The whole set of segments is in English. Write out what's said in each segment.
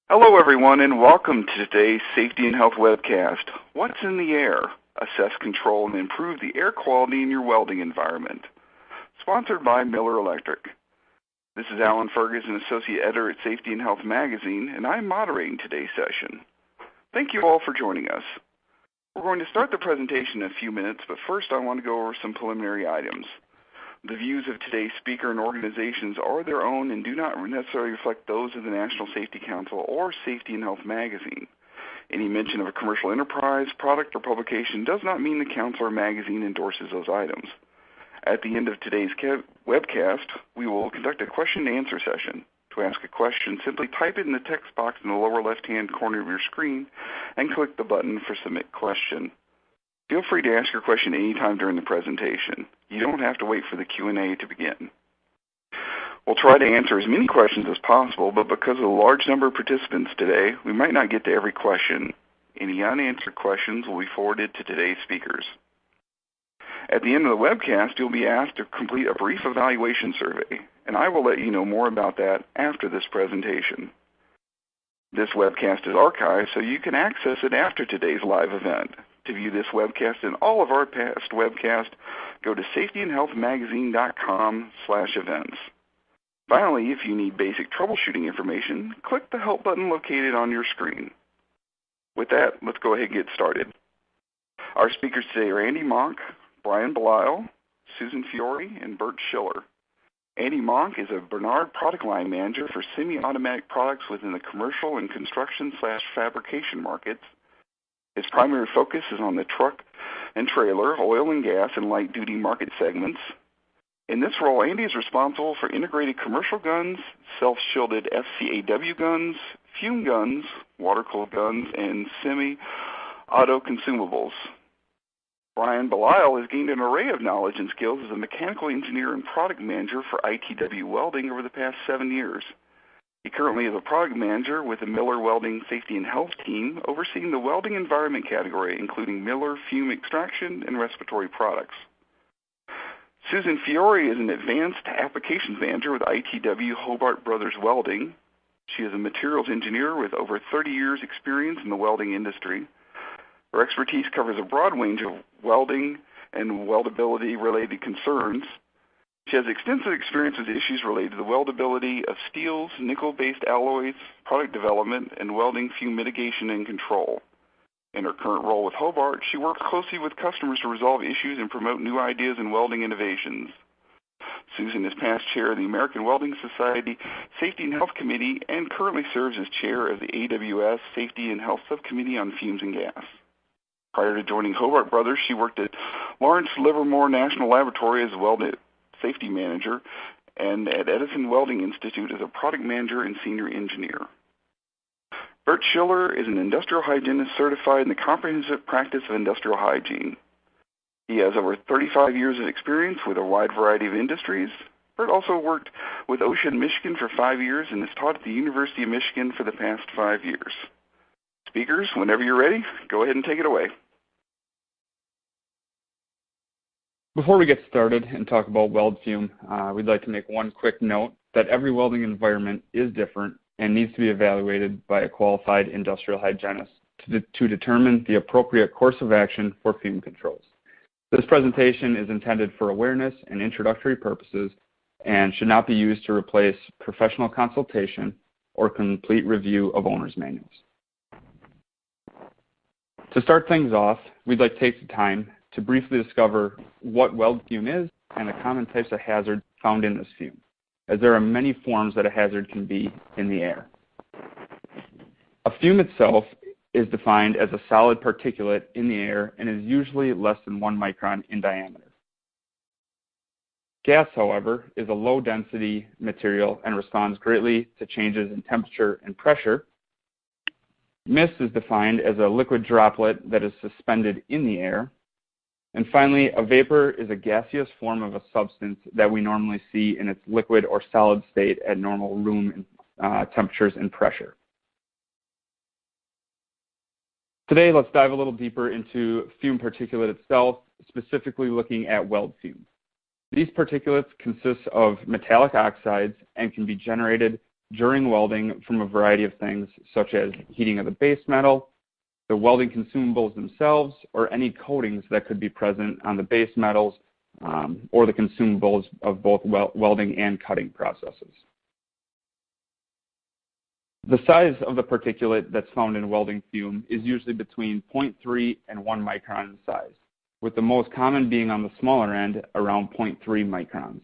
Hello everyone and welcome to today's Safety and Health webcast. What's in the air? Assess, control, and improve the air quality in your welding environment. Sponsored by Miller Electric. This is Alan Ferguson, Associate Editor at Safety and Health Magazine, and I'm moderating today's session. Thank you all for joining us. We're going to start the presentation in a few minutes, but first I want to go over some preliminary items. The views of today's speaker and organizations are their own and do not necessarily reflect those of the National Safety Council or Safety and Health Magazine. Any mention of a commercial enterprise, product, or publication does not mean the Council or magazine endorses those items. At the end of today's webcast, we will conduct a question and answer session. To ask a question, simply type it in the text box in the lower left-hand corner of your screen and click the button for Submit Question. Feel free to ask your question anytime during the presentation. You don't have to wait for the Q&A to begin. We'll try to answer as many questions as possible, but because of the large number of participants today, we might not get to every question. Any unanswered questions will be forwarded to today's speakers. At the end of the webcast, you'll be asked to complete a brief evaluation survey, and I will let you know more about that after this presentation. This webcast is archived, so you can access it after today's live event. To view this webcast and all of our past webcasts, go to safetyandhealthmagazine.com/events. Finally, if you need basic troubleshooting information, click the Help button located on your screen. With that, let's go ahead and get started. Our speakers today are Andy Monk, Brian Bellile, Susan Fiore, and Bert Schiller. Andy Monk is a Bernard Product Line Manager for semi-automatic products within the commercial and construction/fabrication markets. His primary focus is on the truck and trailer, oil and gas, and light-duty market segments. In this role, Andy is responsible for integrated commercial guns, self-shielded FCAW guns, FUME guns, water-cooled guns, and semi-auto consumables. Brian Bellile has gained an array of knowledge and skills as a mechanical engineer and product manager for ITW Welding over the past 7 years. He currently is a product manager with the Miller Welding Safety and Health team, overseeing the welding environment category, including Miller, FUME extraction, and respiratory products. Susan Fiore is an advanced applications manager with ITW Hobart Brothers Welding. She is a materials engineer with over 30 years' experience in the welding industry. Her expertise covers a broad range of welding and weldability-related concerns. She has extensive experience with issues related to the weldability of steels, nickel-based alloys, product development, and welding fume mitigation and control. In her current role with Hobart, she works closely with customers to resolve issues and promote new ideas and welding innovations. Susan is past chair of the American Welding Society Safety and Health Committee and currently serves as chair of the AWS Safety and Health Subcommittee on Fumes and Gas. Prior to joining Hobart Brothers, she worked at Lawrence Livermore National Laboratory as a welding safety manager, and at Edison Welding Institute as a product manager and senior engineer. Bert Schiller is an industrial hygienist certified in the comprehensive practice of industrial hygiene. He has over 35 years of experience with a wide variety of industries. Bert also worked with OSHA in Michigan for 5 years and has taught at the University of Michigan for the past 5 years. Speakers, whenever you're ready, go ahead and take it away. Before we get started and talk about weld fume, we'd like to make one quick note that every welding environment is different and needs to be evaluated by a qualified industrial hygienist to determine the appropriate course of action for fume controls. This presentation is intended for awareness and introductory purposes and should not be used to replace professional consultation or complete review of owner's manuals. To start things off, we'd like to take the time to briefly discover what weld fume is and the common types of hazards found in this fume, as there are many forms that a hazard can be in the air. A fume itself is defined as a solid particulate in the air and is usually less than 1 micron in diameter. Gas, however, is a low-density material and responds greatly to changes in temperature and pressure. Mist is defined as a liquid droplet that is suspended in the air. And finally, a vapor is a gaseous form of a substance that we normally see in its liquid or solid state at normal room temperatures and pressure. Today, let's dive a little deeper into fume particulate itself, specifically looking at weld fume. These particulates consist of metallic oxides and can be generated during welding from a variety of things, such as heating of the base metal, the welding consumables themselves, or any coatings that could be present on the base metals or the consumables of both welding and cutting processes. The size of the particulate that's found in welding fume is usually between 0.3 and 1 micron in size, with the most common being on the smaller end, around 0.3 microns.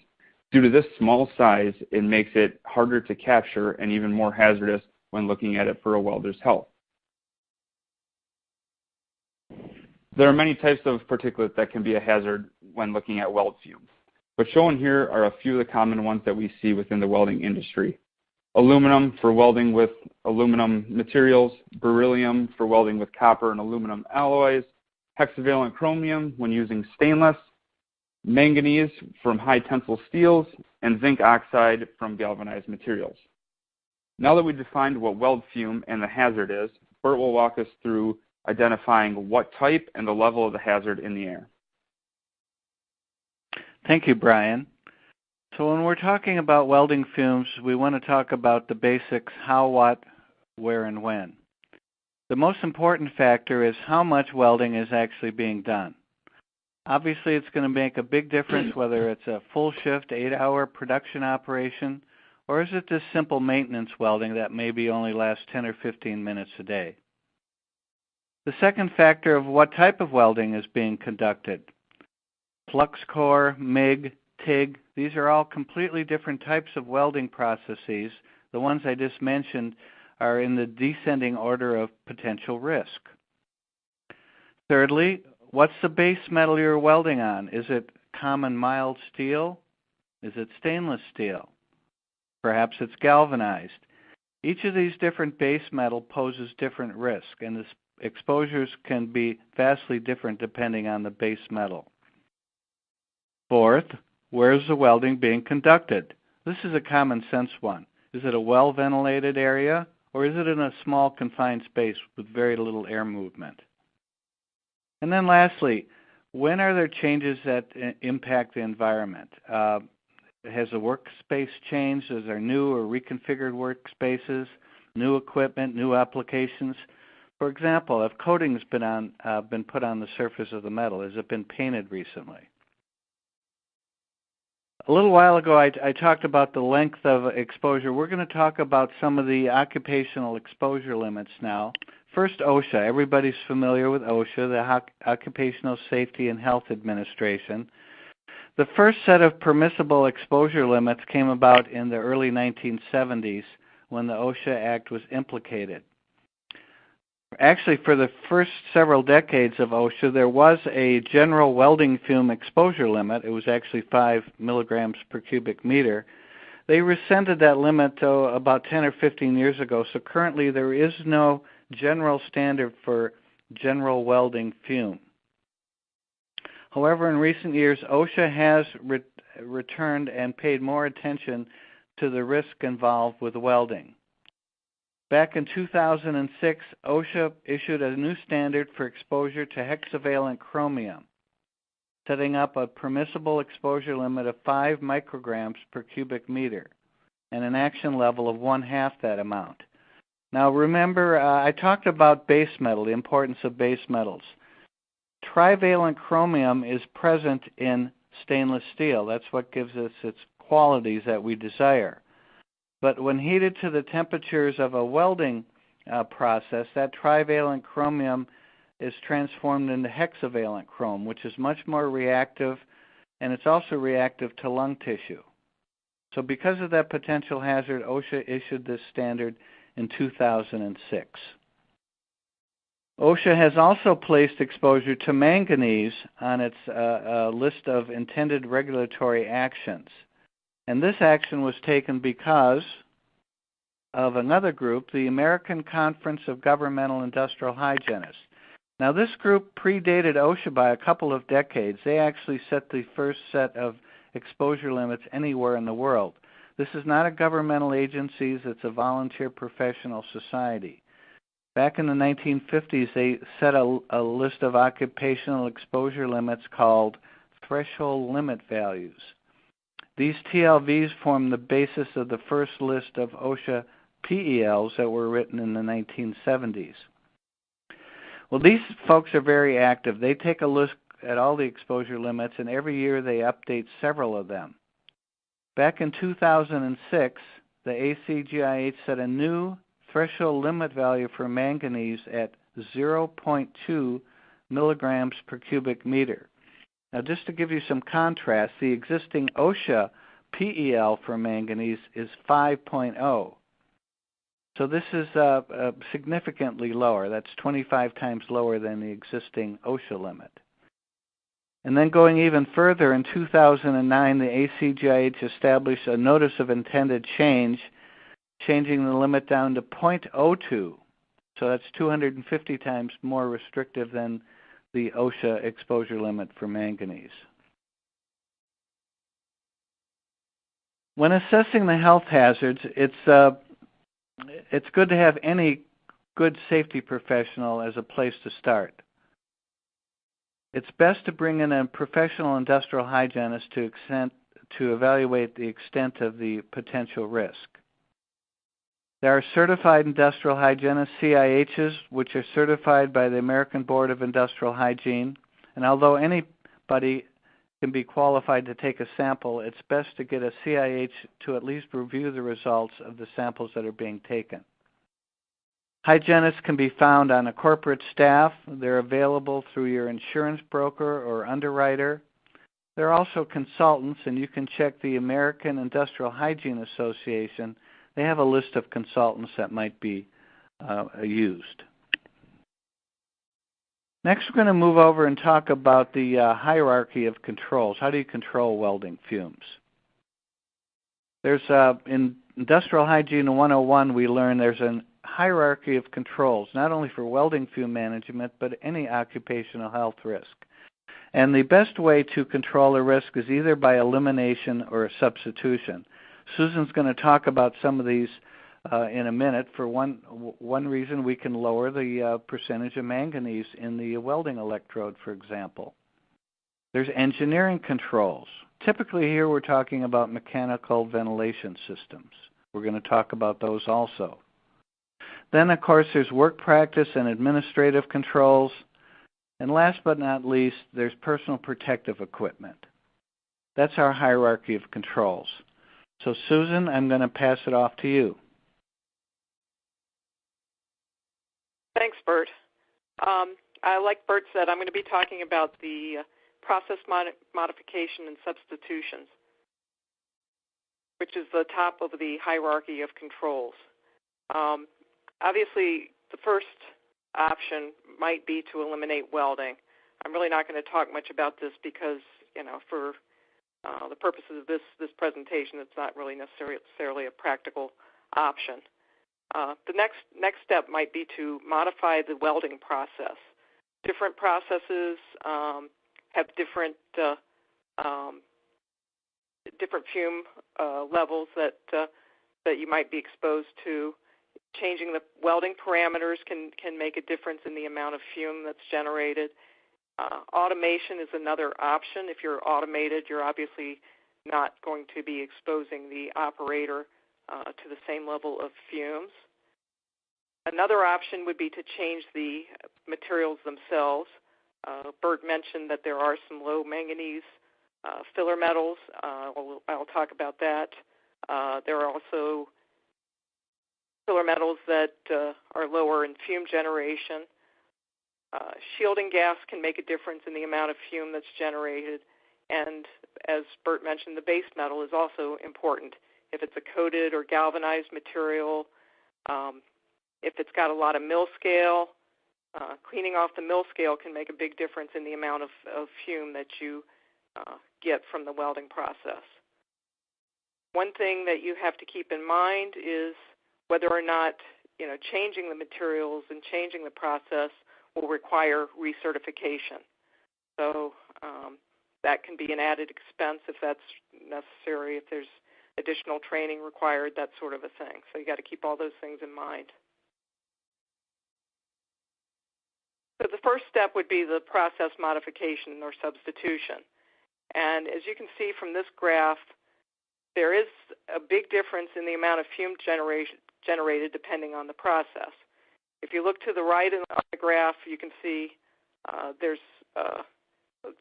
Due to this small size, it makes it harder to capture and even more hazardous when looking at it for a welder's health. There are many types of particulate that can be a hazard when looking at weld fume, but shown here are a few of the common ones that we see within the welding industry. Aluminum for welding with aluminum materials, beryllium for welding with copper and aluminum alloys, hexavalent chromium when using stainless, manganese from high tensile steels, and zinc oxide from galvanized materials. Now that we've defined what weld fume and the hazard is, Bert will walk us through identifying what type and the level of the hazard in the air. Thank you, Brian. So when we're talking about welding fumes, we want to talk about the basics: how, what, where, and when. The most important factor is how much welding is actually being done. Obviously, it's going to make a big difference whether it's a full shift, 8-hour production operation, or is it just simple maintenance welding that maybe only lasts 10 or 15 minutes a day. The second factor of what type of welding is being conducted. Flux core, MIG, TIG, these are all completely different types of welding processes. The ones I just mentioned are in the descending order of potential risk. Thirdly, what's the base metal you're welding on? Is it common mild steel? Is it stainless steel? Perhaps it's galvanized. Each of these different base metal poses different risk, and the exposures can be vastly different depending on the base metal. Fourth, where's the welding being conducted? This is a common sense one. Is it a well-ventilated area, or is it in a small confined space with very little air movement? And then lastly, when are there changes that impact the environment? Has the workspace changed? Is there new or reconfigured workspaces, new equipment, new applications? For example, have coatings been put on the surface of the metal? Has it been painted recently? A little while ago, I talked about the length of exposure. We're going to talk about some of the occupational exposure limits now. First, OSHA. Everybody's familiar with OSHA, the Occupational Safety and Health Administration. The first set of permissible exposure limits came about in the early 1970s when the OSHA Act was implicated. Actually, for the first several decades of OSHA, there was a general welding fume exposure limit. It was actually 5 milligrams per cubic meter. They rescinded that limit about 10 or 15 years ago, so currently there is no general standard for general welding fume. However, in recent years, OSHA has returned and paid more attention to the risk involved with welding. Back in 2006, OSHA issued a new standard for exposure to hexavalent chromium, setting up a permissible exposure limit of 5 micrograms per cubic meter and an action level of 1/2 that amount. Now remember, I talked about base metal, the importance of base metals. Trivalent chromium is present in stainless steel. That's what gives us its qualities that we desire. But when heated to the temperatures of a welding process, that trivalent chromium is transformed into hexavalent chrome, which is much more reactive, and it's also reactive to lung tissue. So because of that potential hazard, OSHA issued this standard in 2006. OSHA has also placed exposure to manganese on its list of intended regulatory actions. And this action was taken because of another group, the American Conference of Governmental Industrial Hygienists. Now, this group predated OSHA by a couple of decades. They actually set the first set of exposure limits anywhere in the world. This is not a governmental agency, it's a volunteer professional society. Back in the 1950s, they set a list of occupational exposure limits called threshold limit values. These TLVs form the basis of the first list of OSHA PELs that were written in the 1970s. Well, these folks are very active. They take a look at all the exposure limits, and every year they update several of them. Back in 2006, the ACGIH set a new threshold limit value for manganese at 0.2 milligrams per cubic meter. Now, just to give you some contrast, the existing OSHA PEL for manganese is 5.0. So this is significantly lower. That's 25 times lower than the existing OSHA limit. And then going even further, in 2009, the ACGIH established a notice of intended change, changing the limit down to 0.02. So that's 250 times more restrictive than the OSHA exposure limit for manganese. When assessing the health hazards, it's good to have any good safety professional as a place to start. It's best to bring in a professional industrial hygienist to evaluate the extent of the potential risk. There are certified industrial hygienists, CIHs, which are certified by the American Board of Industrial Hygiene. And although anybody can be qualified to take a sample, it's best to get a CIH to at least review the results of the samples that are being taken. Hygienists can be found on a corporate staff. They're available through your insurance broker or underwriter. There are also consultants, and you can check the American Industrial Hygiene Association. They have a list of consultants that might be used. Next, we're going to move over and talk about the hierarchy of controls. How do you control welding fumes? There's in Industrial Hygiene 101, we learn there's a hierarchy of controls, not only for welding fume management, but any occupational health risk. And the best way to control a risk is either by elimination or a substitution. Susan's going to talk about some of these in a minute. For one reason, we can lower the percentage of manganese in the welding electrode, for example. There's engineering controls. Typically here we're talking about mechanical ventilation systems. We're going to talk about those also. Then, of course, there's work practice and administrative controls. And last but not least, there's personal protective equipment. That's our hierarchy of controls. So, Susan, I'm going to pass it off to you. Thanks, Bert. Like Bert said, I'm going to be talking about the process modification and substitutions, which is the top of the hierarchy of controls. Obviously, the first option might be to eliminate welding. I'm really not going to talk much about this because, for the purposes of this presentation, it's not really necessarily a practical option. The next step might be to modify the welding process. Different processes have different fume levels that you might be exposed to. Changing the welding parameters can make a difference in the amount of fume that's generated. Automation is another option. If you're automated, you're obviously not going to be exposing the operator to the same level of fumes. Another option would be to change the materials themselves. Bert mentioned that there are some low manganese filler metals. I'll talk about that. There are also filler metals that are lower in fume generation. Shielding gas can make a difference in the amount of fume that's generated. And as Bert mentioned, the base metal is also important. If it's a coated or galvanized material, if it's got a lot of mill scale, cleaning off the mill scale can make a big difference in the amount of fume that you get from the welding process. One thing that you have to keep in mind is whether or not changing the materials and changing the process will require recertification. So that can be an added expense if that's necessary, if there's additional training required, that sort of a thing. So you got to keep all those things in mind. So the first step would be the process modification or substitution. And as you can see from this graph, there is a big difference in the amount of fume generated depending on the process. If you look to the right on the graph, you can see there's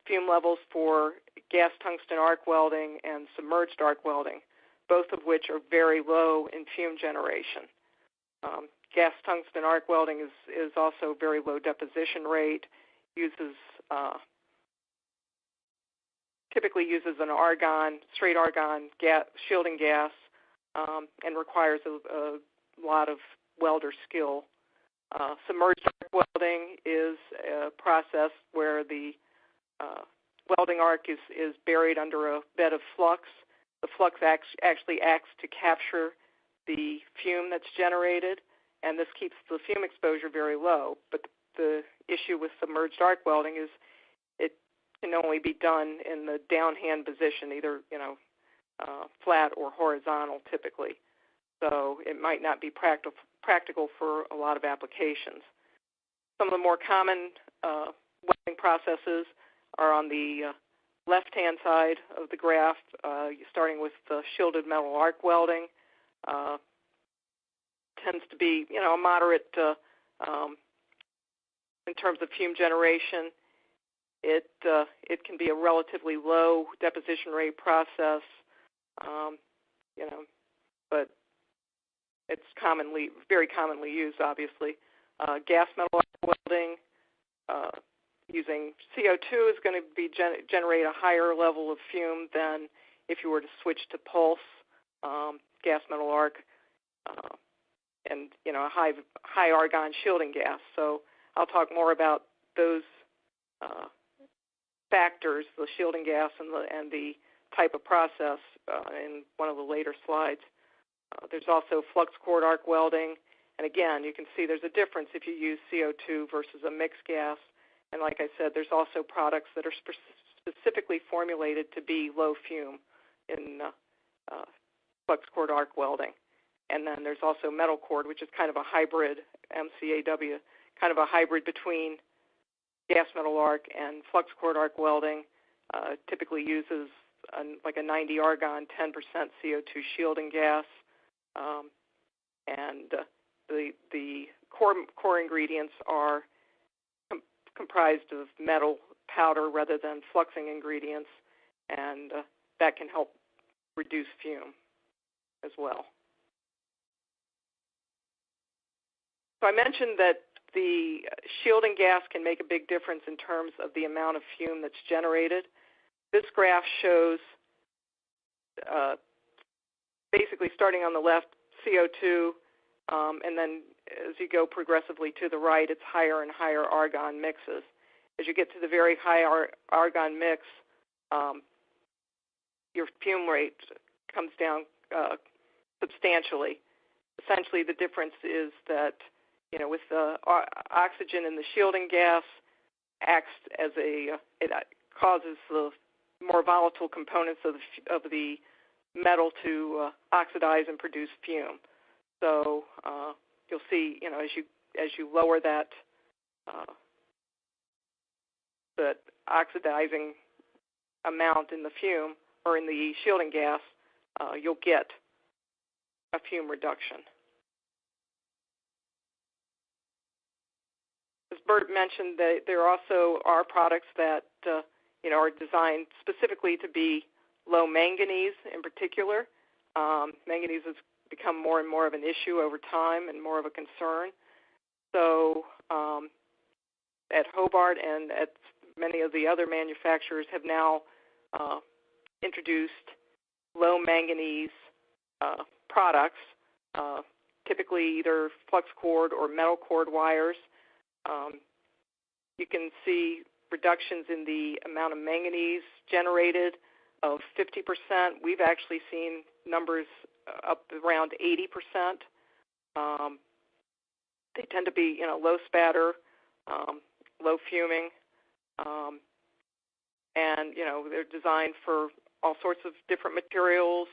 fume levels for gas tungsten arc welding and submerged arc welding, both of which are very low in fume generation. Gas tungsten arc welding is also very low deposition rate, typically uses an straight argon shielding gas, and requires a lot of welder skill. Submerged arc welding is a process where the welding arc is buried under a bed of flux. The flux actually acts to capture the fume that's generated, and this keeps the fume exposure very low. But the issue with submerged arc welding is it can only be done in the downhand position, either flat or horizontal typically. So it might not be practical for a lot of applications. Some of the more common welding processes are on the left-hand side of the graph, starting with shielded metal arc welding. Tends to be, a moderate in terms of fume generation. It can be a relatively low deposition rate process, but it's very commonly used, obviously. Gas metal arc welding using CO2 is going to generate a higher level of fume than if you were to switch to pulse gas metal arc and a high argon shielding gas. So I'll talk more about those factors, the shielding gas and the type of process in one of the later slides. There's also flux cord arc welding, and again, you can see there's a difference if you use CO2 versus a mixed gas. And like I said, there's also products that are specifically formulated to be low fume in flux cord arc welding. And then there's also metal cord, which is kind of a hybrid, MCAW, kind of a hybrid between gas metal arc and flux cord arc welding. Typically uses like a 90 argon, 10% CO2 shielding gas. And the core ingredients are comprised of metal powder rather than fluxing ingredients, and that can help reduce fume as well. So I mentioned that the shielding gas can make a big difference in terms of the amount of fume that's generated. This graph shows basically starting on the left, CO2, and then as you go progressively to the right, it's higher and higher argon mixes. As you get to the very high argon mix, your fume rate comes down substantially. Essentially, the difference is that with the oxygen in the shielding gas acts as it causes the more volatile components of the metal to oxidize and produce fume. So you'll see, as you lower that oxidizing amount in the fume or in the shielding gas, you'll get a fume reduction. As Bert mentioned, there also are products that are designed specifically to be low manganese in particular. Manganese has become more and more of an issue over time and more of a concern. So at Hobart and at many of the other manufacturers have now introduced low manganese products, typically either flux cord or metal cord wires. You can see reductions in the amount of manganese generated of 50%. We've actually seen numbers up around 80%. They tend to be, low spatter, low fuming, and they're designed for all sorts of different materials.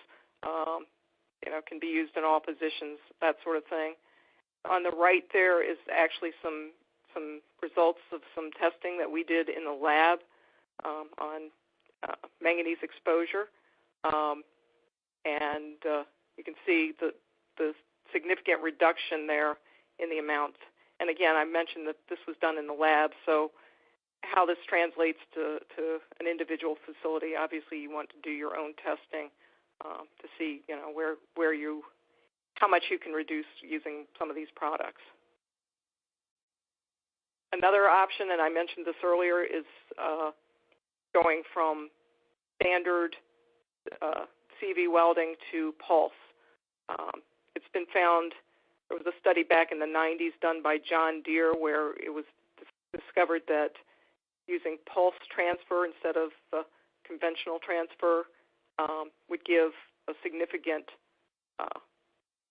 Can be used in all positions, that sort of thing. On the right there is actually some results of some testing that we did in the lab on manganese exposure. and you can see the significant reduction there in the amount. And again, I mentioned that this was done in the lab, so how this translates to an individual facility, obviously you want to do your own testing to see, how much you can reduce using some of these products. Another option, and I mentioned this earlier, is going from standard CV welding to pulse. It's been found, there was a study back in the 90s done by John Deere where it was discovered that using pulse transfer instead of conventional transfer would give a significant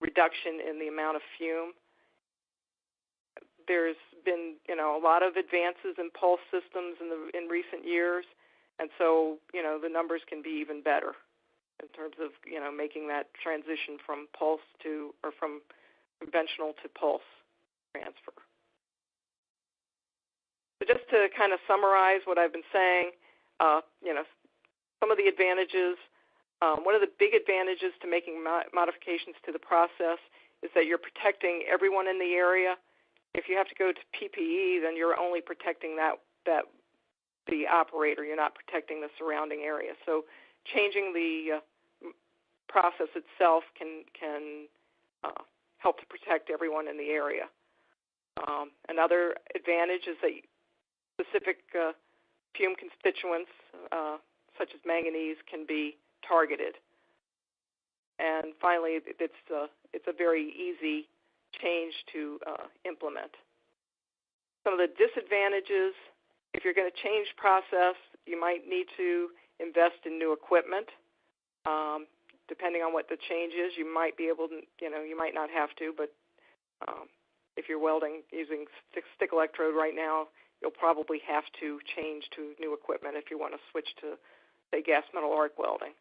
reduction in the amount of fume. There's been, a lot of advances in pulse systems in recent years, and so, the numbers can be even better in terms of, making that transition from pulse to, or from conventional to pulse transfer. So just to kind of summarize what I've been saying, some of the advantages, one of the big advantages to making modifications to the process is that you're protecting everyone in the area. If you have to go to PPE, then you're only protecting the operator. You're not protecting the surrounding area. So changing the process itself can help to protect everyone in the area. Another advantage is that specific fume constituents, such as manganese, can be targeted. And finally, it's a very easy change to implement. Some of the disadvantages, if you're going to change process, you might need to invest in new equipment. Depending on what the change is, you might be able to, you might not have to, but if you're welding using stick electrode right now, you'll probably have to change to new equipment if you want to switch to, say, gas metal arc welding.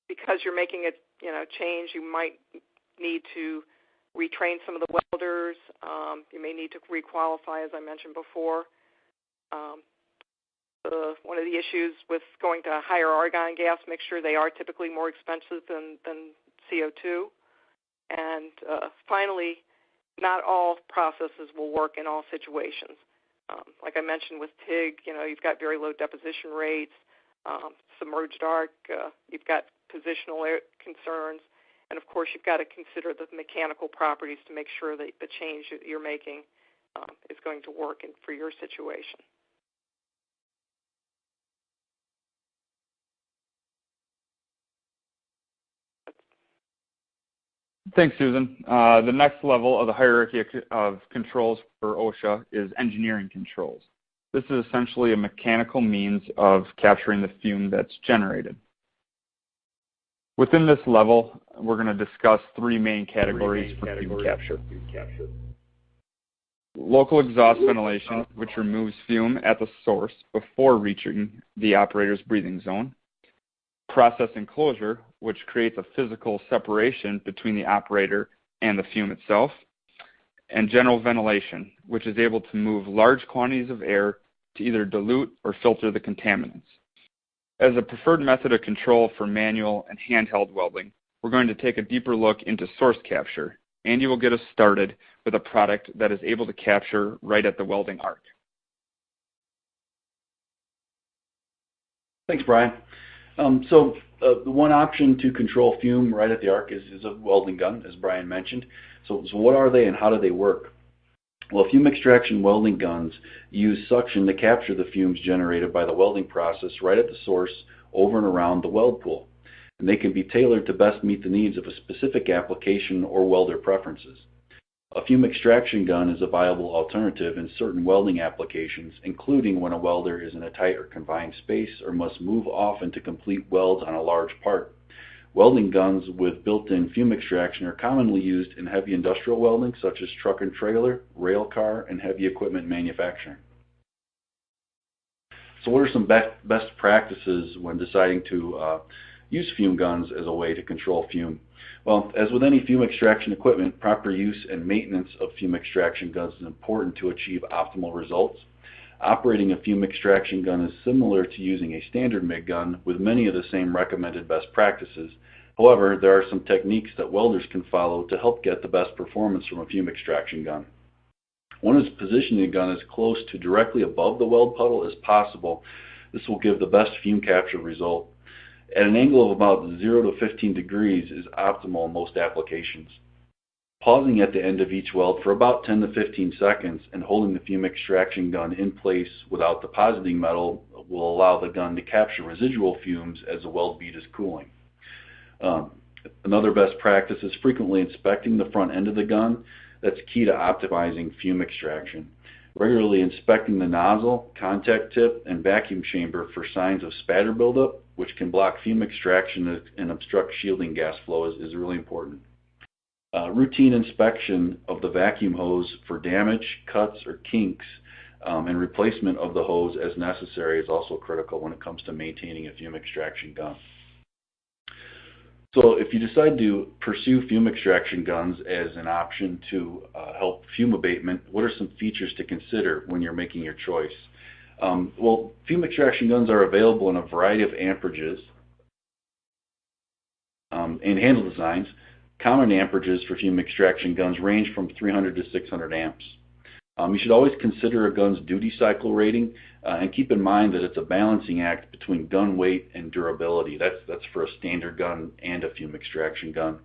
Because you're making a change, you might need to retrain some of the welders. You may need to requalify, as I mentioned before. One of the issues with going to higher argon gas mixture, they are typically more expensive than CO2. And finally, not all processes will work in all situations. Like I mentioned with TIG, you've got very low deposition rates. Submerged arc, you've got positional concerns, and of course you've got to consider the mechanical properties to make sure that the change that you're making is going to work for your situation. Thanks, Susan. The next level of the hierarchy of controls for OSHA is engineering controls. This is essentially a mechanical means of capturing the fume that's generated. Within this level, we're going to discuss three main categories for fume capture. Local exhaust ventilation, which removes fume at the source before reaching the operator's breathing zone. Process enclosure, which creates a physical separation between the operator and the fume itself. And general ventilation, which is able to move large quantities of air to either dilute or filter the contaminants. As a preferred method of control for manual and handheld welding, we're going to take a deeper look into source capture. Andy will get us started with a product that is able to capture right at the welding arc. Thanks, Brian. The one option to control fume right at the arc is a welding gun, as Brian mentioned. So what are they and how do they work? Well, fume extraction welding guns use suction to capture the fumes generated by the welding process right at the source over and around the weld pool. And they can be tailored to best meet the needs of a specific application or welder preferences. A fume extraction gun is a viable alternative in certain welding applications, including when a welder is in a tight or confined space or must move often to complete welds on a large part. Welding guns with built-in fume extraction are commonly used in heavy industrial welding, such as truck and trailer, rail car, and heavy equipment manufacturing. So what are some best practices when deciding to use fume guns as a way to control fume? Well, as with any fume extraction equipment, proper use and maintenance of fume extraction guns is important to achieve optimal results. Operating a fume extraction gun is similar to using a standard MIG gun with many of the same recommended best practices. However, there are some techniques that welders can follow to help get the best performance from a fume extraction gun. One is positioning the gun as close to directly above the weld puddle as possible. This will give the best fume capture result. At an angle of about 0 to 15 degrees is optimal in most applications. Pausing at the end of each weld for about 10 to 15 seconds and holding the fume extraction gun in place without depositing metal will allow the gun to capture residual fumes as the weld bead is cooling. Another best practice is frequently inspecting the front end of the gun. That's key to optimizing fume extraction. Regularly inspecting the nozzle, contact tip, and vacuum chamber for signs of spatter buildup, which can block fume extraction and obstruct shielding gas flow, is really important. Routine inspection of the vacuum hose for damage, cuts, or kinks, and replacement of the hose as necessary is also critical when it comes to maintaining a fume extraction gun. So if you decide to pursue fume extraction guns as an option to help fume abatement, what are some features to consider when you're making your choice? Well, fume extraction guns are available in a variety of amperages and handle designs. Common amperages for fume extraction guns range from 300 to 600 amps. You should always consider a gun's duty cycle rating and keep in mind that it's a balancing act between gun weight and durability. That's for a standard gun and a fume extraction gun.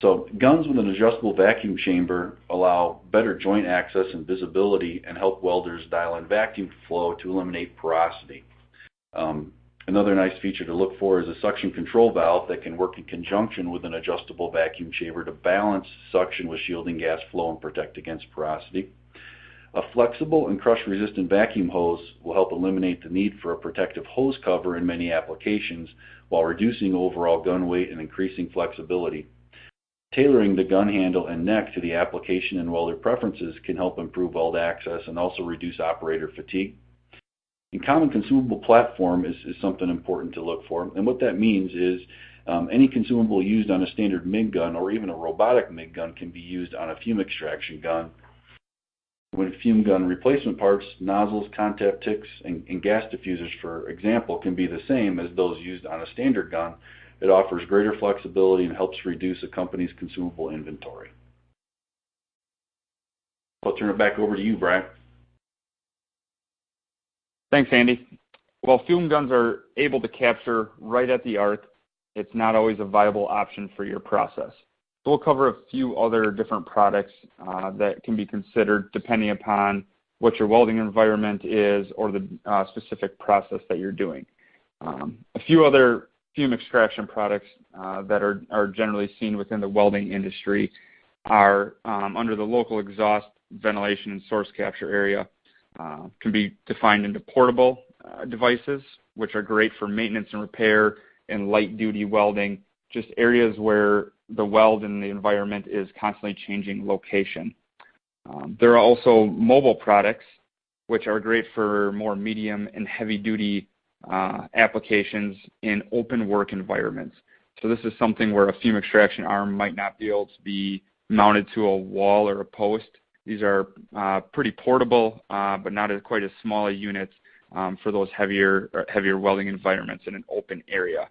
So guns with an adjustable vacuum chamber allow better joint access and visibility and help welders dial in vacuum flow to eliminate porosity. Another nice feature to look for is a suction control valve that can work in conjunction with an adjustable vacuum chamber to balance suction with shielding gas flow and protect against porosity. A flexible and crush-resistant vacuum hose will help eliminate the need for a protective hose cover in many applications while reducing overall gun weight and increasing flexibility. Tailoring the gun handle and neck to the application and welder preferences can help improve weld access and also reduce operator fatigue. A common consumable platform is something important to look for, and what that means is any consumable used on a standard MIG gun or even a robotic MIG gun can be used on a fume extraction gun. When fume gun replacement parts, nozzles, contact tips, and gas diffusers, for example, can be the same as those used on a standard gun, it offers greater flexibility and helps reduce a company's consumable inventory. I'll turn it back over to you, Brian. Thanks, Andy. While fume guns are able to capture right at the arc, it's not always a viable option for your process. So we'll cover a few other different products that can be considered depending upon what your welding environment is or the specific process that you're doing. A few other fume extraction products that are generally seen within the welding industry are under the local exhaust, ventilation, and source capture area. Can be defined into portable devices, which are great for maintenance and repair and light-duty welding, just areas where the weld in the environment is constantly changing location. There are also mobile products, which are great for more medium and heavy-duty applications in open work environments. So this is something where a fume extraction arm might not be able to be mounted to a wall or a post. These are pretty portable, but not quite as small units for those heavier welding environments in an open area.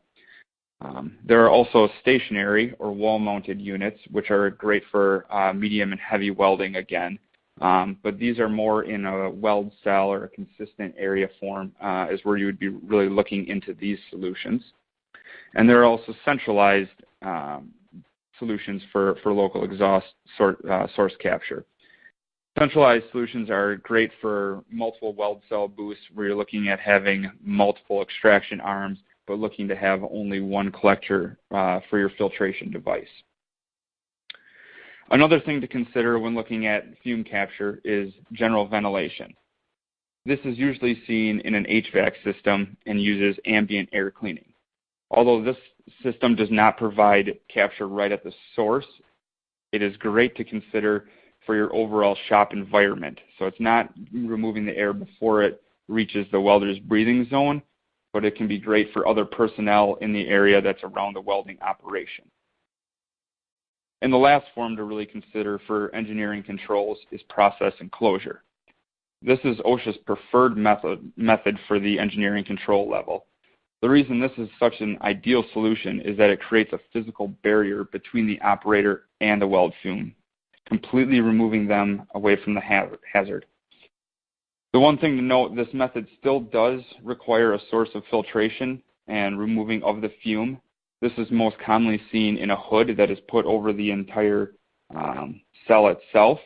There are also stationary or wall-mounted units, which are great for medium and heavy welding again, but these are more in a weld cell or a consistent area form is where you would be really looking into these solutions. And there are also centralized solutions for local exhaust source capture. Centralized solutions are great for multiple weld cell booths where you're looking at having multiple extraction arms, but looking to have only one collector for your filtration device. Another thing to consider when looking at fume capture is general ventilation. This is usually seen in an HVAC system and uses ambient air cleaning. Although this system does not provide capture right at the source, it is great to consider for your overall shop environment. So it's not removing the air before it reaches the welder's breathing zone, but it can be great for other personnel in the area that's around the welding operation. And the last form to really consider for engineering controls is process enclosure. This is OSHA's preferred method for the engineering control level. The reason this is such an ideal solution is that it creates a physical barrier between the operator and the weld fume, completely removing them away from the hazard. The one thing to note, this method still does require a source of filtration and removing of the fume. This is most commonly seen in a hood that is put over the entire cell itself,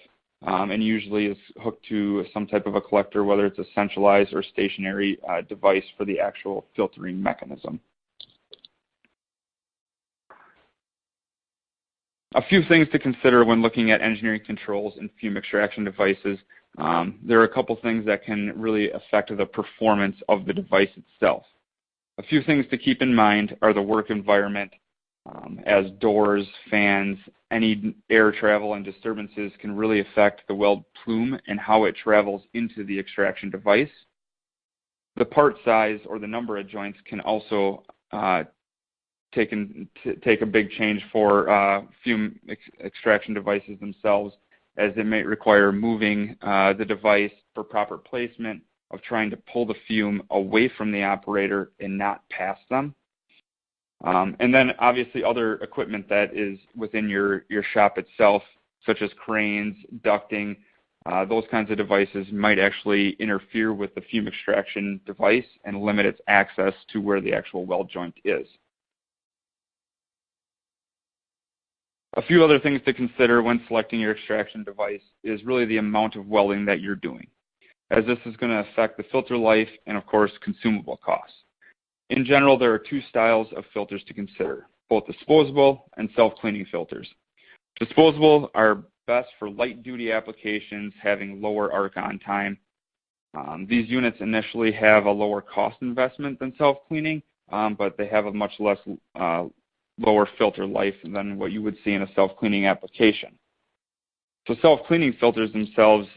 and usually is hooked to some type of a collector, whether it's a centralized or stationary device for the actual filtering mechanism. A few things to consider when looking at engineering controls and fume extraction devices. There are a couple things that can really affect the performance of the device itself. A few things to keep in mind are the work environment, as doors, fans, any air travel and disturbances can really affect the weld plume and how it travels into the extraction device. The part size or the number of joints can also take a big change for fume extraction devices themselves, as they may require moving the device for proper placement, of trying to pull the fume away from the operator and not past them. And then obviously other equipment that is within your shop itself, such as cranes, ducting, those kinds of devices might actually interfere with the fume extraction device and limit its access to where the actual weld joint is. A few other things to consider when selecting your extraction device is really the amount of welding that you're doing, as this is going to affect the filter life and, of course, consumable costs. In general, there are two styles of filters to consider, both disposable and self-cleaning filters. Disposable are best for light-duty applications having lower arc-on time. These units initially have a lower cost investment than self-cleaning, but they have a much less lower filter life than what you would see in a self-cleaning application. So self-cleaning filters themselves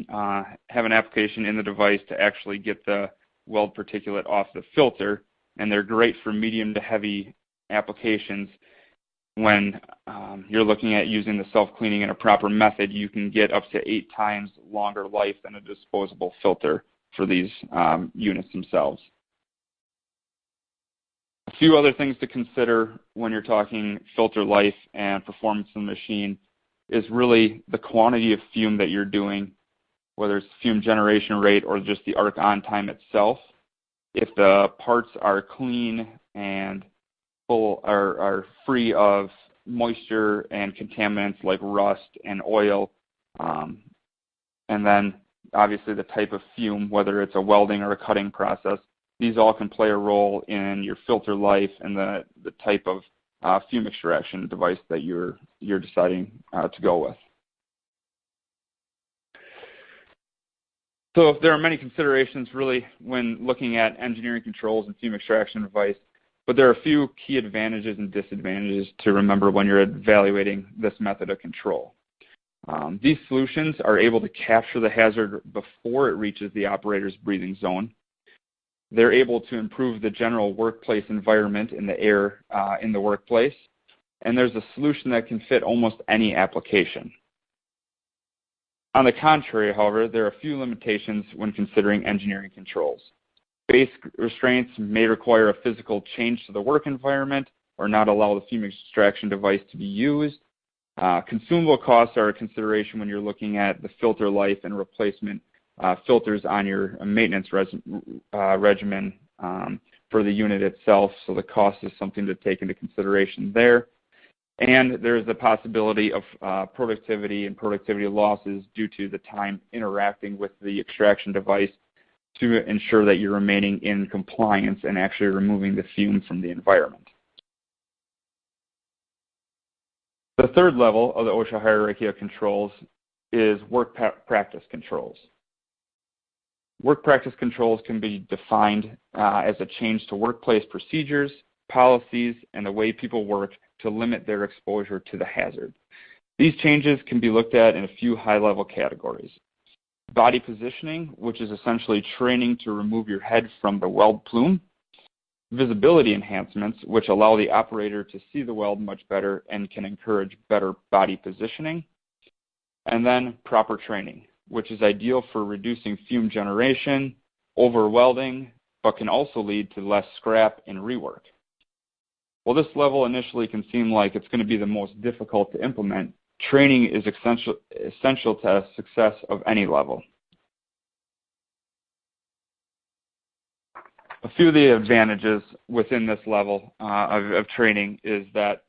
have an application in the device to actually get the weld particulate off the filter, and they're great for medium to heavy applications. When you're looking at using the self-cleaning in a proper method, you can get up to 8 times longer life than a disposable filter for these units themselves. A few other things to consider when you're talking filter life and performance of the machine is really the quantity of fume that you're doing, whether it's fume generation rate or just the arc-on time itself. If the parts are clean and full, are free of moisture and contaminants like rust and oil, and then obviously the type of fume, whether it's a welding or a cutting process, these all can play a role in your filter life and the type of fume extraction device that you're deciding to go with. So there are many considerations really when looking at engineering controls and fume extraction device, but there are a few key advantages and disadvantages to remember when you're evaluating this method of control. These solutions are able to capture the hazard before it reaches the operator's breathing zone. They're able to improve the general workplace environment in the air in the workplace, and there's a solution that can fit almost any application. On the contrary, however, there are a few limitations when considering engineering controls. Base restraints may require a physical change to the work environment or not allow the fume extraction device to be used. Consumable costs are a consideration when you're looking at the filter life and replacement filters on your maintenance regimen for the unit itself, so the cost is something to take into consideration there. And there's the possibility of productivity and productivity losses due to the time interacting with the extraction device to ensure that you're remaining in compliance and actually removing the fume from the environment. The third level of the OSHA hierarchy of controls is work practice controls. Work practice controls can be defined as a change to workplace procedures, policies, and the way people work to limit their exposure to the hazard. These changes can be looked at in a few high-level categories. Body positioning, which is essentially training to remove your head from the weld plume. Visibility enhancements, which allow the operator to see the weld much better and can encourage better body positioning. And then proper training, which is ideal for reducing fume generation, over-welding, but can also lead to less scrap and rework. While this level initially can seem like it's going to be the most difficult to implement, training is essential to success of any level. A few of the advantages within this level of training is that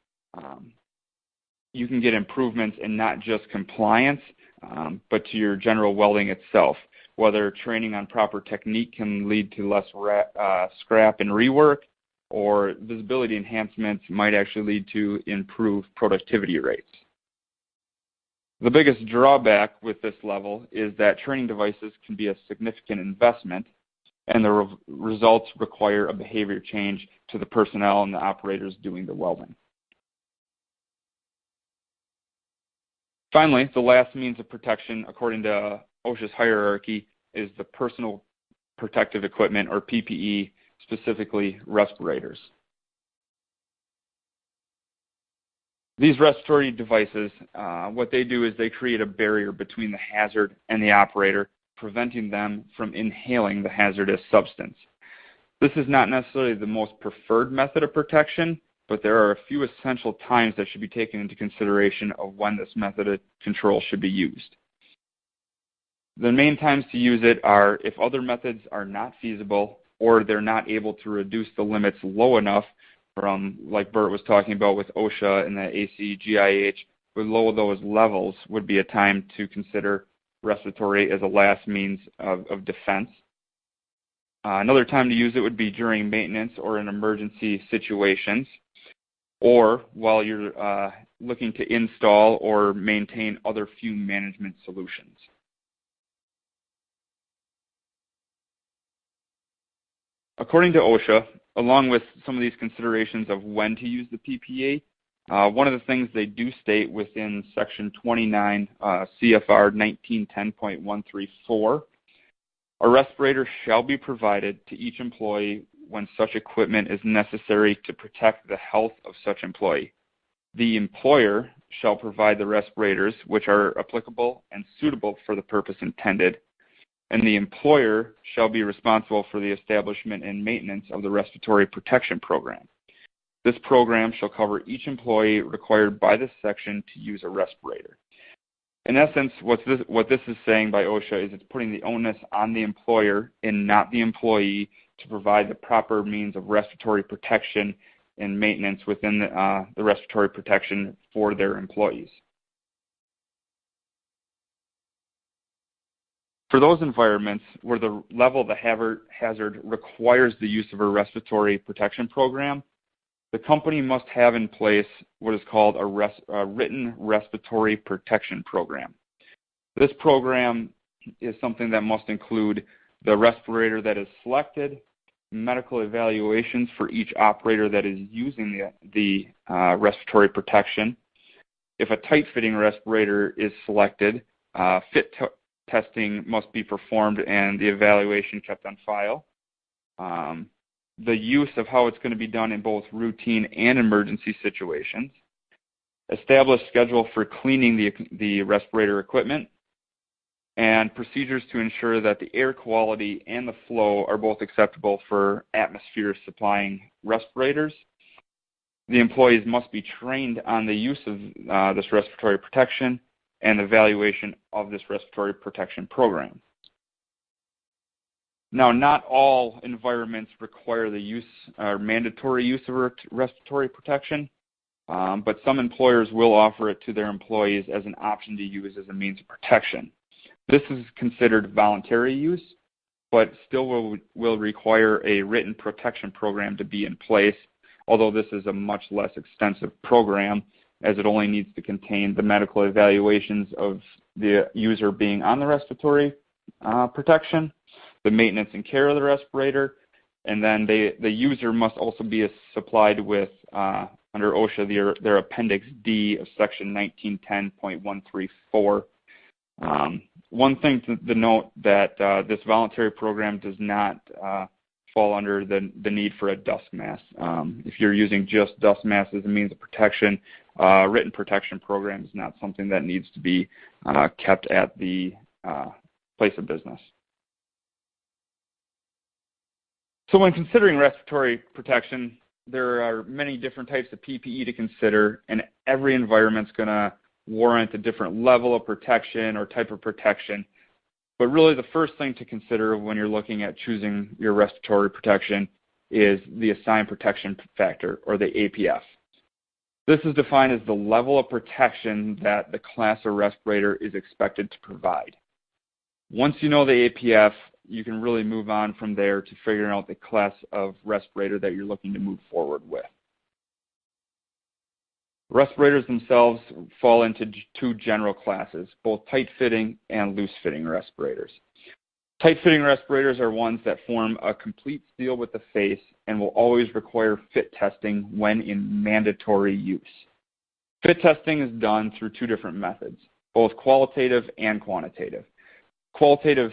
you can get improvements in not just compliance, but to your general welding itself. Whether training on proper technique can lead to less scrap and rework, or visibility enhancements might actually lead to improved productivity rates. The biggest drawback with this level is that training devices can be a significant investment, and the results require a behavior change to the personnel and the operators doing the welding. Finally, the last means of protection, according to OSHA's hierarchy, is the personal protective equipment, or PPE, specifically respirators. These respiratory devices, what they do is they create a barrier between the hazard and the operator, preventing them from inhaling the hazardous substance. This is not necessarily the most preferred method of protection, but there are a few essential times that should be taken into consideration of when this method of control should be used. The main times to use it are if other methods are not feasible, or they're not able to reduce the limits low enough from, like Bert was talking about with OSHA and the ACGIH, below those levels would be a time to consider respiratory as a last means of defense. Another time to use it would be during maintenance or in emergency situations, or while you're looking to install or maintain other fume management solutions. According to OSHA, along with some of these considerations of when to use the PPE, one of the things they do state within Section 29 CFR 1910.134, a respirator shall be provided to each employee when such equipment is necessary to protect the health of such employee. The employer shall provide the respirators which are applicable and suitable for the purpose intended, and the employer shall be responsible for the establishment and maintenance of the respiratory protection program. This program shall cover each employee required by this section to use a respirator. In essence, what this is saying by OSHA is it's putting the onus on the employer and not the employee to provide the proper means of respiratory protection and maintenance within the respiratory protection for their employees. For those environments where the level of the hazard requires the use of a respiratory protection program, the company must have in place what is called a written respiratory protection program. This program is something that must include the respirator that is selected, medical evaluations for each operator that is using the respiratory protection. If a tight-fitting respirator is selected, fit testing must be performed and the evaluation kept on file. The use of how it's going to be done in both routine and emergency situations. Establish schedule for cleaning the respirator equipment, and procedures to ensure that the air quality and the flow are both acceptable for atmosphere supplying respirators. The employees must be trained on the use of this respiratory protection and evaluation of this respiratory protection program. Now, not all environments require the use or mandatory use of respiratory protection, but some employers will offer it to their employees as an option to use as a means of protection. This is considered voluntary use, but still will require a written protection program to be in place, although this is a much less extensive program as it only needs to contain the medical evaluations of the user being on the respiratory protection, the maintenance and care of the respirator, and then the user must also be supplied with, under OSHA, their Appendix D of Section 1910.134. One thing to note that this voluntary program does not fall under the need for a dust mask. If you're using just dust masks as a means of protection, written protection program is not something that needs to be kept at the place of business. So when considering respiratory protection, there are many different types of PPE to consider, and every environment's going to warrant a different level of protection or type of protection. But really the first thing to consider when you're looking at choosing your respiratory protection is the assigned protection factor, or the APF. This is defined as the level of protection that the class of respirator is expected to provide. Once you know the APF, you can really move on from there to figuring out the class of respirator that you're looking to move forward with. Respirators themselves fall into two general classes, both tight-fitting and loose-fitting respirators. Tight-fitting respirators are ones that form a complete seal with the face and will always require fit testing when in mandatory use. Fit testing is done through two different methods, both qualitative and quantitative. Qualitative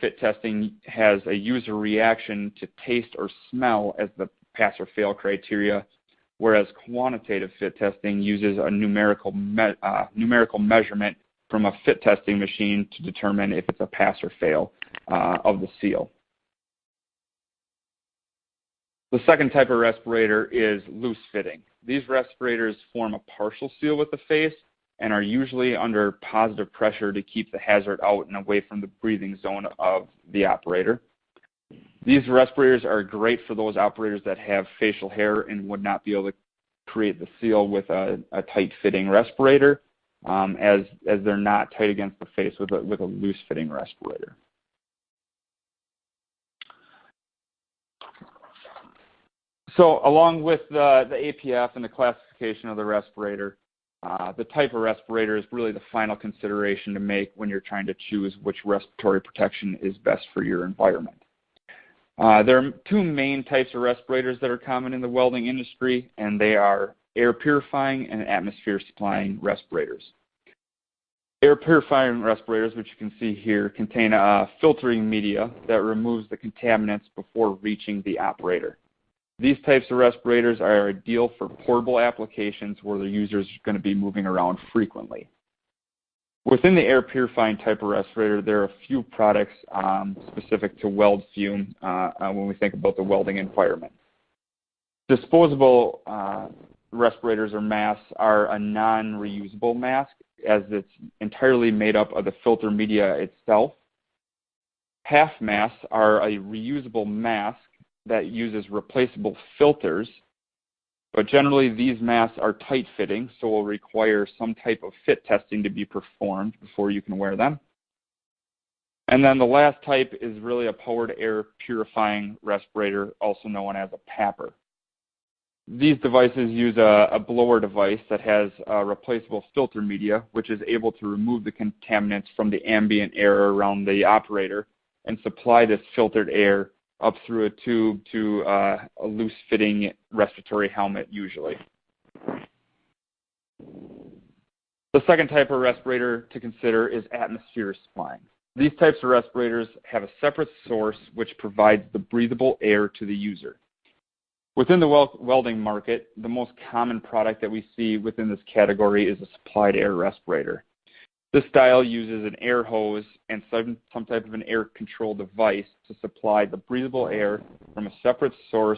fit testing has a user reaction to taste or smell as the pass or fail criteria, whereas quantitative fit testing uses a numerical measurement from a fit testing machine to determine if it's a pass or fail of the seal. The second type of respirator is loose fitting. These respirators form a partial seal with the face and are usually under positive pressure to keep the hazard out and away from the breathing zone of the operator. These respirators are great for those operators that have facial hair and would not be able to create the seal with a tight-fitting respirator, as they're not tight against the face with a loose-fitting respirator. So along with the APF and the classification of the respirator, the type of respirator is really the final consideration to make when you're trying to choose which respiratory protection is best for your environment. There are two main types of respirators that are common in the welding industry, and they are air purifying and atmosphere supplying respirators. Air purifying respirators, which you can see here, contain a filtering media that removes the contaminants before reaching the operator. These types of respirators are ideal for portable applications where the user is going to be moving around frequently. Within the air purifying type of respirator, there are a few products specific to weld fume when we think about the welding environment. Disposable respirators or masks are a non-reusable mask, as it's entirely made up of the filter media itself. Half masks are a reusable mask that uses replaceable filters, but generally these masks are tight-fitting, so will require some type of fit testing to be performed before you can wear them. And then the last type is really a powered air purifying respirator, also known as a PAPR. These devices use a blower device that has a replaceable filter media, which is able to remove the contaminants from the ambient air around the operator and supply this filtered air up through a tube to a loose-fitting respiratory helmet usually. The second type of respirator to consider is atmosphere supplying. These types of respirators have a separate source which provides the breathable air to the user. Within the welding market, the most common product that we see within this category is a supplied air respirator. This style uses an air hose and some type of an air control device to supply the breathable air from a separate source,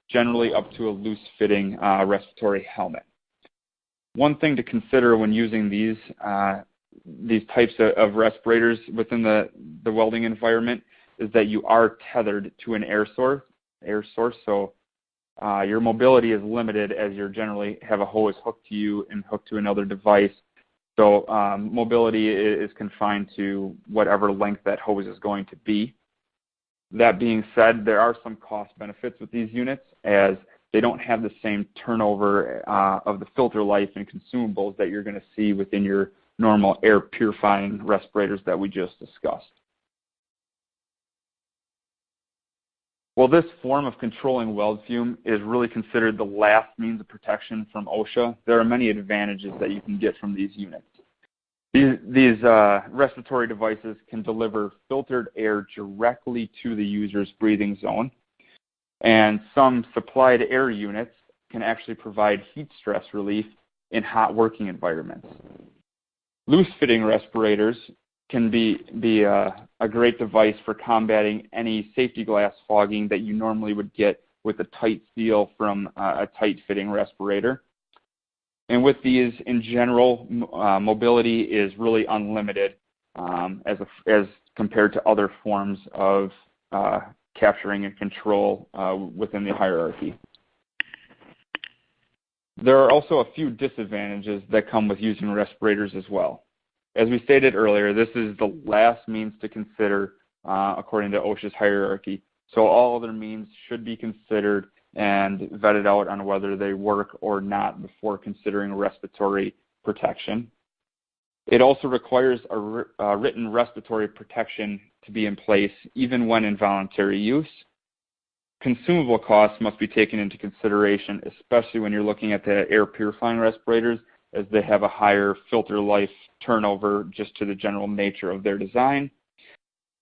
generally up to a loose-fitting respiratory helmet. One thing to consider when using these types of respirators within the welding environment is that you are tethered to an air source, so your mobility is limited as you generally have a hose hooked to you and hooked to another device. So mobility is confined to whatever length that hose is going to be. That being said, there are some cost benefits with these units, as they don't have the same turnover of the filter life and consumables that you're going to see within your normal air purifying respirators that we just discussed. While this form of controlling weld fume is really considered the last means of protection from OSHA, there are many advantages that you can get from these units. These respiratory devices can deliver filtered air directly to the user's breathing zone, and some supplied air units can actually provide heat stress relief in hot working environments. Loose-fitting respirators can be a great device for combating any safety glass fogging that you normally would get with a tight seal from a tight-fitting respirator. And with these, in general, mobility is really unlimited as compared to other forms of capturing and control within the hierarchy. There are also a few disadvantages that come with using respirators as well. As we stated earlier, this is the last means to consider according to OSHA's hierarchy. So all other means should be considered and vetted out on whether they work or not before considering respiratory protection. It also requires a written respiratory protection to be in place even when in voluntary use. Consumable costs must be taken into consideration, especially when you're looking at the air purifying respirators, as they have a higher filter life turnover just to the general nature of their design.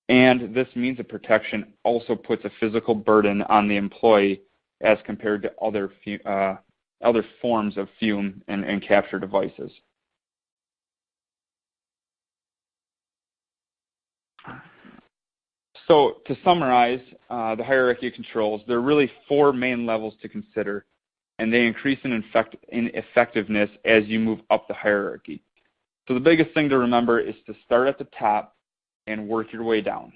And this means of protection also puts a physical burden on the employee as compared to other forms of fume and capture devices. So to summarize the hierarchy of controls, there are really 4 main levels to consider, and they increase in effectiveness as you move up the hierarchy. So the biggest thing to remember is to start at the top and work your way down.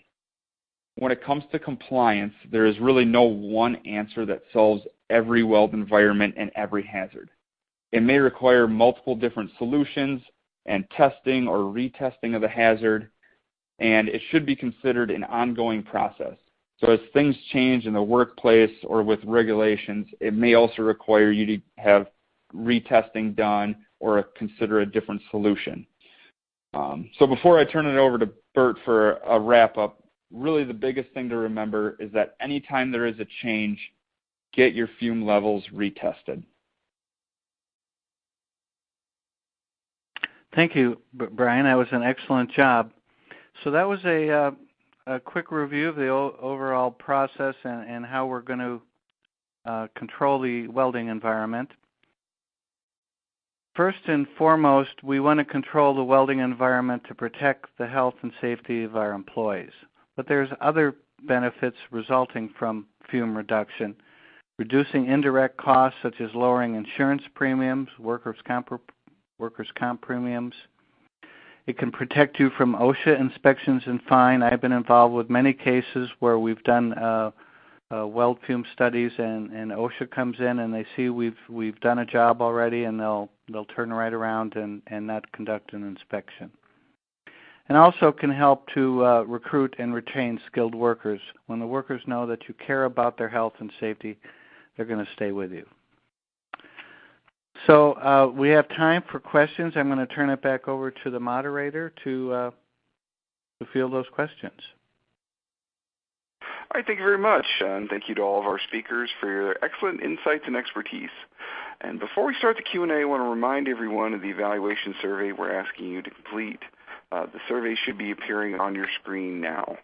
When it comes to compliance, there is really no one answer that solves every weld environment and every hazard. It may require multiple different solutions and testing or retesting of the hazard, and it should be considered an ongoing process. So as things change in the workplace or with regulations, it may also require you to have retesting done or consider a different solution. So before I turn it over to Bert for a wrap-up, really the biggest thing to remember is that anytime there is a change, get your fume levels retested. Thank you, Brian. That was an excellent job. So that was a quick review of the overall process and how we're going to control the welding environment. First and foremost, we want to control the welding environment to protect the health and safety of our employees. But there's other benefits resulting from fume reduction, reducing indirect costs such as lowering insurance premiums, workers' comp premiums. It can protect you from OSHA inspections and fine. I've been involved with many cases where we've done weld fume studies, and OSHA comes in and they see we've done a job already, and they'll turn right around and not conduct an inspection. And also can help to recruit and retain skilled workers. When the workers know that you care about their health and safety, they're going to stay with you. So we have time for questions. I'm going to turn it back over to the moderator to field those questions. All right, thank you very much, and thank you to all of our speakers for your excellent insights and expertise. And before we start the Q&A, I want to remind everyone of the evaluation survey we're asking you to complete. The survey should be appearing on your screen now.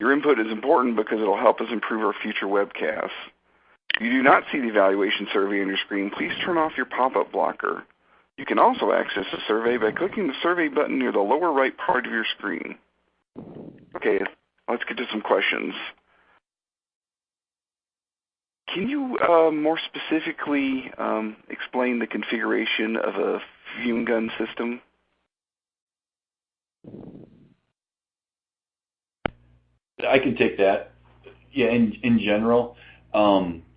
Your input is important because it will help us improve our future webcasts. If you do not see the evaluation survey on your screen, please turn off your pop-up blocker. You can also access the survey by clicking the survey button near the lower right part of your screen. Okay, let's get to some questions. Can you more specifically explain the configuration of a fume gun system? I can take that. Yeah, in general,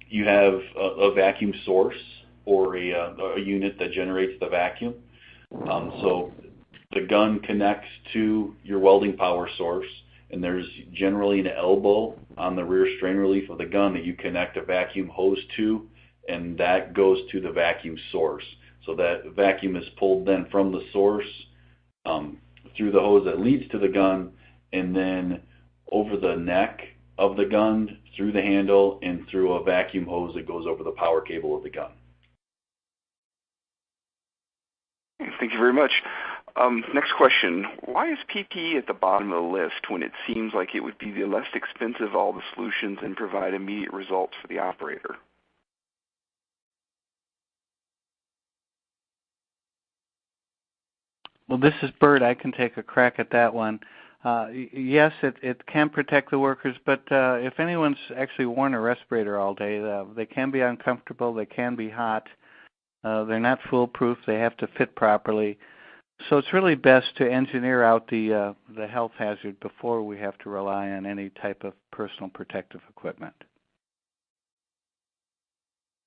you have a vacuum source or a unit that generates the vacuum. So the gun connects to your welding power source, and there's generally an elbow on the rear strain relief of the gun that you connect a vacuum hose to, and that goes to the vacuum source. So that vacuum is pulled then from the source through the hose that leads to the gun, and then over the neck of the gun, through the handle, and through a vacuum hose that goes over the power cable of the gun. Thank you very much. Next question. Why is PPE at the bottom of the list when it seems like it would be the less expensive of all the solutions and provide immediate results for the operator? Well, this is Bert. I can take a crack at that one. Yes, it can protect the workers, but if anyone's actually worn a respirator all day, they can be uncomfortable, they can be hot, they're not foolproof, they have to fit properly. So it's really best to engineer out the health hazard before we have to rely on any type of personal protective equipment.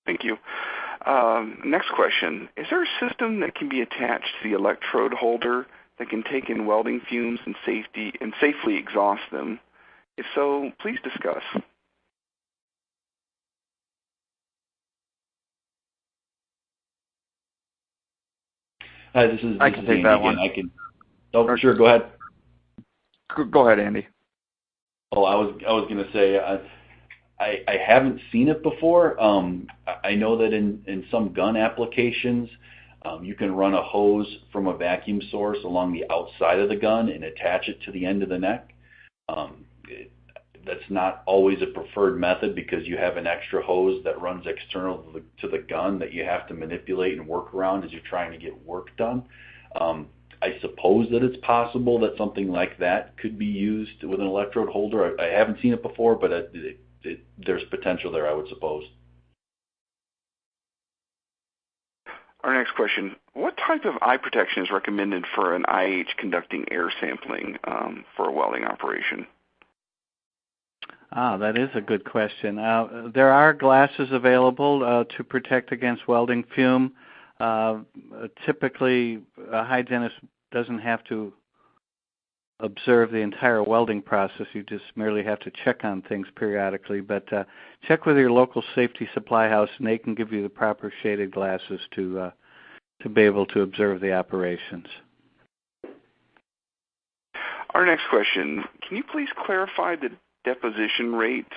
Thank you. Next question. Is there a system that can be attached to the electrode holder that can take in welding fumes and safely exhaust them? If so, please discuss. Hi, this is I can take that one. Oh, sure. Go ahead. Go ahead, Andy. Oh, I was going to say I haven't seen it before. I know that in some gun applications, you can run a hose from a vacuum source along the outside of the gun and attach it to the end of the neck. That's not always a preferred method because you have an extra hose that runs external to the gun that you have to manipulate and work around as you're trying to get work done. I suppose that it's possible that something like that could be used with an electrode holder. I haven't seen it before, but there's potential there, I would suppose. Our next question, what type of eye protection is recommended for an IH conducting air sampling for a welding operation? That is a good question. There are glasses available to protect against welding fume. Typically, a hygienist doesn't have to observe the entire welding process. You just merely have to check on things periodically. But check with your local safety supply house, and they can give you the proper shaded glasses to be able to observe the operations. Our next question, can you please clarify the deposition rate?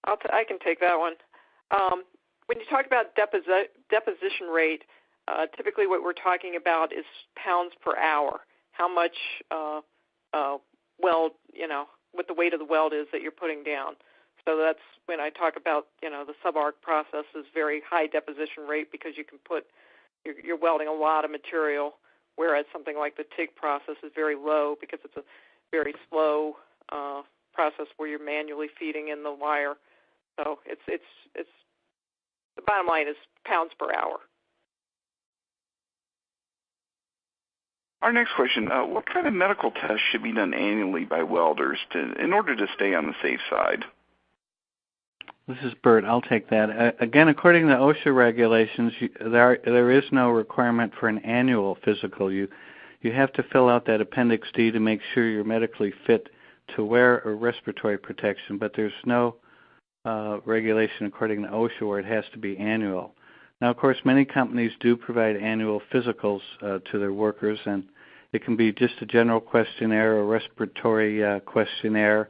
I can take that one. When you talk about deposition rate, typically what we're talking about is pounds per hour. How much weld, what the weight of the weld is that you're putting down. So that's when I talk about, the sub-arc process is very high deposition rate because you can you're welding a lot of material, whereas something like the TIG process is very low because it's a very slow process where you're manually feeding in the wire. So it's the bottom line is pounds per hour. Our next question, what kind of medical tests should be done annually by welders in order to stay on the safe side? This is Bert. I'll take that. Again, according to OSHA regulations, there is no requirement for an annual physical. You have to fill out that Appendix D to make sure you're medically fit to wear a respiratory protection, but there's no regulation according to OSHA where it has to be annual. Now, of course, many companies do provide annual physicals to their workers, and it can be just a general questionnaire or respiratory questionnaire.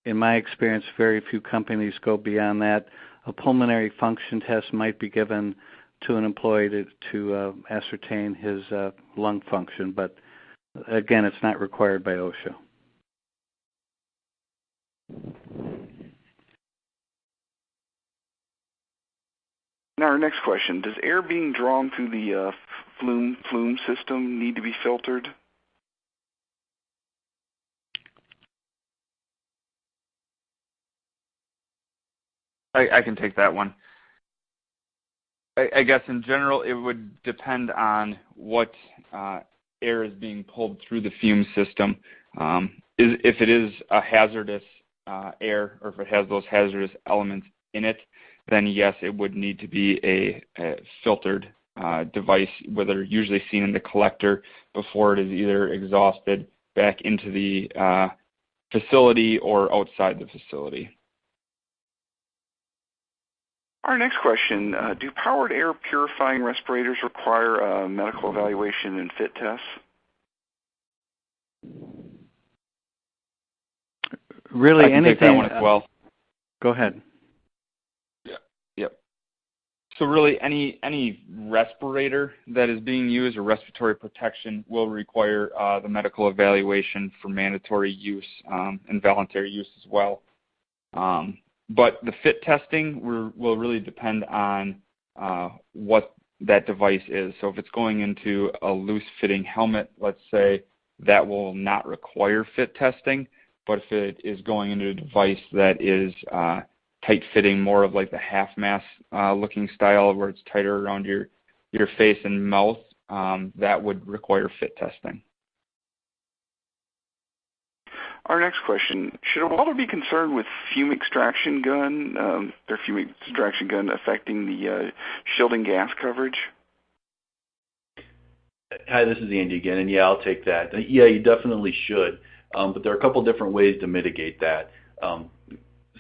In my experience, very few companies go beyond that. A pulmonary function test might be given to an employee to ascertain his lung function, but again, it's not required by OSHA. Now our next question, does air being drawn through the FUME system need to be filtered? I can take that one. I guess in general it would depend on what air is being pulled through the fume system. If it is a hazardous air or if it has those hazardous elements in it, then yes, it would need to be a filtered device, whether usually seen in the collector before it is either exhausted back into the facility or outside the facility. Our next question, do powered air purifying respirators require a medical evaluation and fit tests? Really, I can anything. Take that one as well. Go ahead. Yep. So really, any respirator that is being used or respiratory protection will require the medical evaluation for mandatory use and voluntary use as well. But the fit testing will really depend on what that device is. So if it's going into a loose-fitting helmet, let's say, that will not require fit testing. But if it is going into a device that is tight-fitting, more of like the half-mask looking style where it's tighter around your face and mouth, that would require fit testing. Our next question, should a welder be concerned with fume extraction gun, their fume extraction gun affecting the shielding gas coverage? Hi, this is Andy again, and yeah, I'll take that. Yeah, you definitely should, but there are a couple different ways to mitigate that.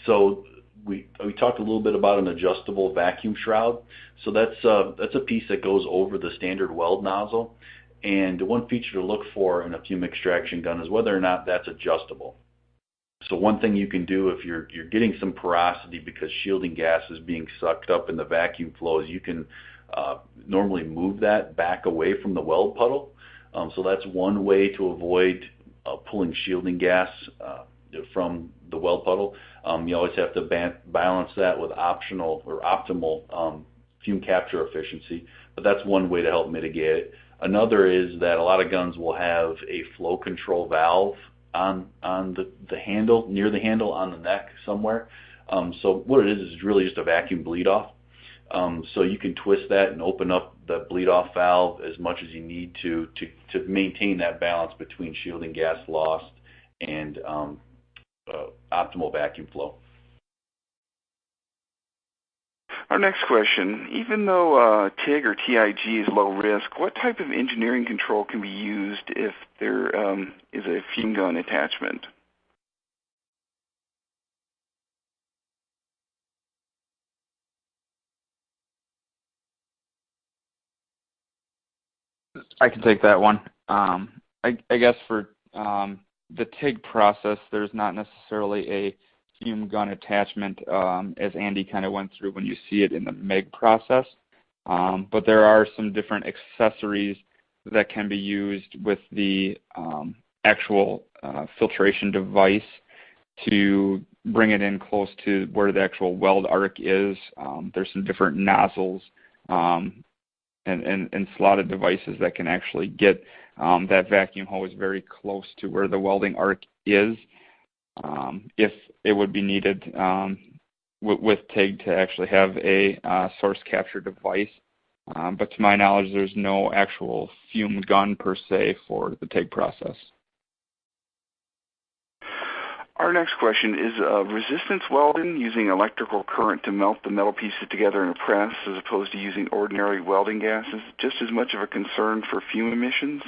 So we talked a little bit about an adjustable vacuum shroud. So that's a piece that goes over the standard weld nozzle. And one feature to look for in a fume extraction gun is whether or not that's adjustable. So one thing you can do if you're getting some porosity because shielding gas is being sucked up in the vacuum flow is you can normally move that back away from the weld puddle. So that's one way to avoid pulling shielding gas from the weld puddle. You always have to balance that with optional or optimal fume capture efficiency, but that's one way to help mitigate it. Another is that a lot of guns will have a flow control valve on the handle, near the handle on the neck somewhere. So what it is really just a vacuum bleed off. So you can twist that and open up the bleed off valve as much as you need to maintain that balance between shielding gas loss and optimal vacuum flow. Our next question, even though TIG or TIG is low risk, what type of engineering control can be used if there is a fume gun attachment? I can take that one. I guess for the TIG process, there's not necessarily a fume gun attachment as Andy kind of went through when you see it in the MIG process. But there are some different accessories that can be used with the actual filtration device to bring it in close to where the actual weld arc is. There's some different nozzles and slotted devices that can actually get that vacuum hose very close to where the welding arc is. If it would be needed with TIG to actually have a source capture device. But to my knowledge, there's no actual fume gun per se for the TIG process. Our next question is resistance welding using electrical current to melt the metal pieces together in a press as opposed to using ordinary welding gases just as much of a concern for fume emissions?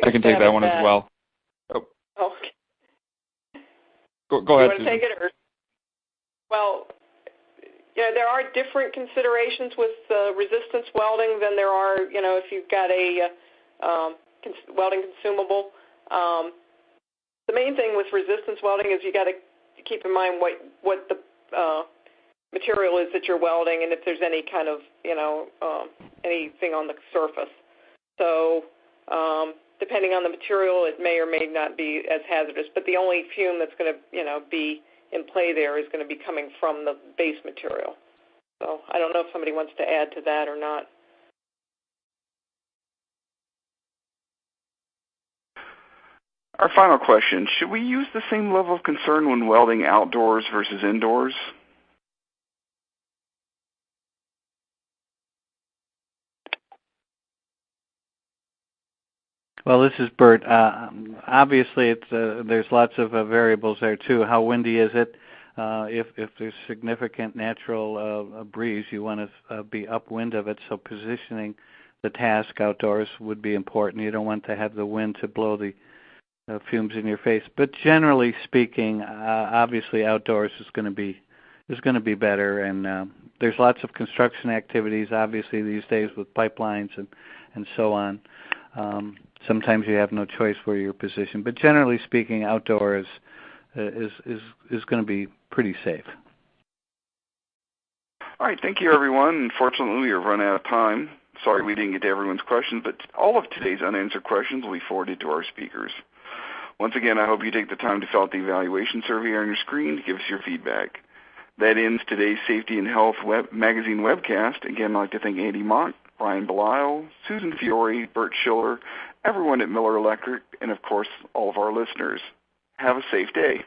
I can take that one as well. Oh. Okay. Go ahead, you want to take it? Or? Well, there are different considerations with resistance welding than there are, if you've got a welding consumable. The main thing with resistance welding is you got to keep in mind what the material is that you're welding and if there's any kind of, anything on the surface. So depending on the material, it may or may not be as hazardous, but the only fume that's going to, be in play there is going to be coming from the base material. So I don't know if somebody wants to add to that or not. Our final question, should we use the same level of concern when welding outdoors versus indoors? Well, this is Bert. Obviously, there's lots of variables there too. How windy is it? If there's significant natural breeze, you want to be upwind of it. So positioning the task outdoors would be important. You don't want to have the wind to blow the fumes in your face. But generally speaking, obviously outdoors is going to be better. And there's lots of construction activities, obviously these days with pipelines and so on. Sometimes you have no choice where you're positioned, but generally speaking, outdoors is going to be pretty safe. All right, thank you, everyone. Unfortunately, we have run out of time. Sorry we didn't get to everyone's questions, but all of today's unanswered questions will be forwarded to our speakers. Once again, I hope you take the time to fill out the evaluation survey on your screen to give us your feedback. That ends today's Safety and Health Magazine webcast. Again, I'd like to thank Andy Mott, Brian Bellile, Susan Fiore, Bert Schiller, everyone at Miller Electric, and of course, all of our listeners. Have a safe day.